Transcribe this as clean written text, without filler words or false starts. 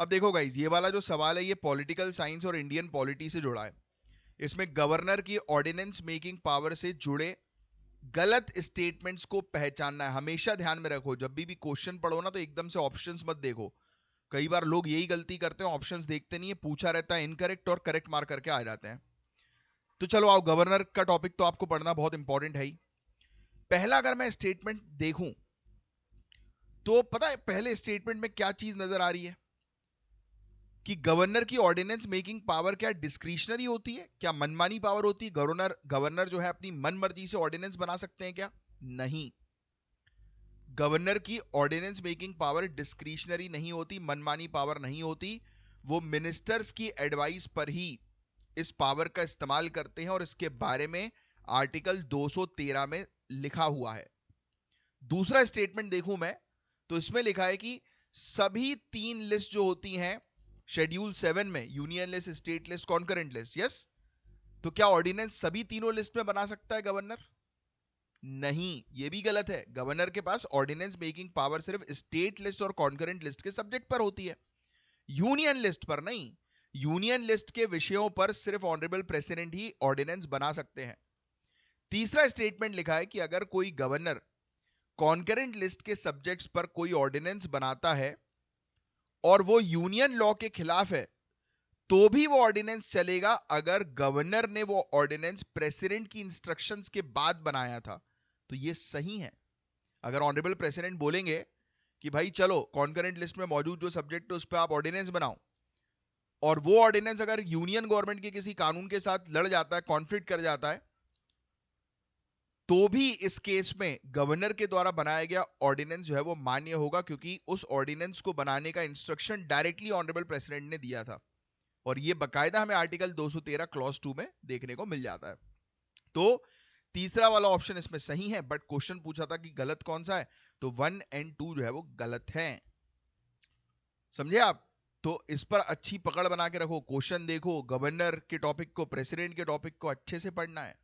अब देखो गाइज, ये वाला जो सवाल है ये पॉलिटिकल साइंस और इंडियन पॉलिटी से जुड़ा है। इसमें गवर्नर की ऑर्डिनेंस मेकिंग पावर से जुड़े गलत स्टेटमेंट्स को पहचानना है। हमेशा ध्यान में रखो, जब भी क्वेश्चन पढ़ो ना तो एकदम से ऑप्शंस मत देखो। कई बार लोग यही गलती करते हैं, ऑप्शंस देखते नहीं है, पूछा रहता है इनकरेक्ट और करेक्ट मार्क करके आ जाते हैं। तो चलो आओ, गवर्नर का टॉपिक तो आपको पढ़ना बहुत इंपॉर्टेंट है ही। पहला अगर मैं स्टेटमेंट देखूं तो पता है पहले स्टेटमेंट में क्या चीज नजर आ रही है कि गवर्नर की ऑर्डिनेंस मेकिंग पावर क्या डिस्क्रिशनरी होती है, क्या मनमानी पावर होती है? गवर्नर गवर्नर जो है अपनी मन मर्जी से ऑर्डिनेंस बना सकते हैं क्या? नहीं। गवर्नर की ऑर्डिनेंस मेकिंग पावर डिस्क्रिशनरी नहीं होती, मनमानी पावर नहीं होती। वो मिनिस्टर्स की एडवाइस पर ही इस पावर का इस्तेमाल करते हैं और इसके बारे में आर्टिकल 213 में लिखा हुआ है। दूसरा स्टेटमेंट देखूं मैं तो इसमें लिखा है कि सभी 3 लिस्ट जो होती हैं शेड्यूल 7 में, union list, state list, concurrent list, yes, तो क्या ऑर्डिनेंस सभी तीनों लिस्ट में बना सकता है गवर्नर? नहीं, ये भी गलत है। गवर्नर के पास ऑर्डिनेंस मेकिंग पावर सिर्फ स्टेट लिस्ट और कॉन्करेंट लिस्ट के सब्जेक्ट पर होती है, यूनियन लिस्ट पर नहीं। यूनियन लिस्ट के विषयों पर सिर्फ ऑनरेबल प्रेसिडेंट ही ऑर्डिनेंस बना सकते हैं। तीसरा स्टेटमेंट लिखा है कि अगर कोई गवर्नर कॉन्करेंट लिस्ट के सब्जेक्ट्स पर कोई ऑर्डिनेंस बनाता है और वो यूनियन लॉ के खिलाफ है तो भी वो ऑर्डिनेंस चलेगा अगर गवर्नर ने वो ऑर्डिनेंस प्रेसिडेंट की इंस्ट्रक्शंस के बाद बनाया था। तो ये सही है। अगर ऑनरेबल प्रेसिडेंट बोलेंगे कि भाई चलो कॉन्करेंट लिस्ट में मौजूद जो सब्जेक्ट है उस पर आप ऑर्डिनेंस बनाओ, और वो ऑर्डिनेंस अगर यूनियन गवर्नमेंट के किसी कानून के साथ लड़ जाता है, कॉन्फ्लिक्ट कर जाता है, तो भी इस केस में गवर्नर के द्वारा बनाया गया ऑर्डिनेंस जो है वो मान्य होगा, क्योंकि उस ऑर्डिनेंस को बनाने का इंस्ट्रक्शन डायरेक्टली ऑनरेबल प्रेसिडेंट ने दिया था। और ये बकायदा हमें आर्टिकल 213 क्लॉज 2 में देखने को मिल जाता है। तो तीसरा वाला ऑप्शन इसमें सही है, बट क्वेश्चन पूछा था कि गलत कौन सा है, तो 1 और 2 जो है वो गलत है। समझे आप? तो इस पर अच्छी पकड़ बना के रखो, क्वेश्चन देखो, गवर्नर के टॉपिक को, प्रेसिडेंट के टॉपिक को अच्छे से पढ़ना है।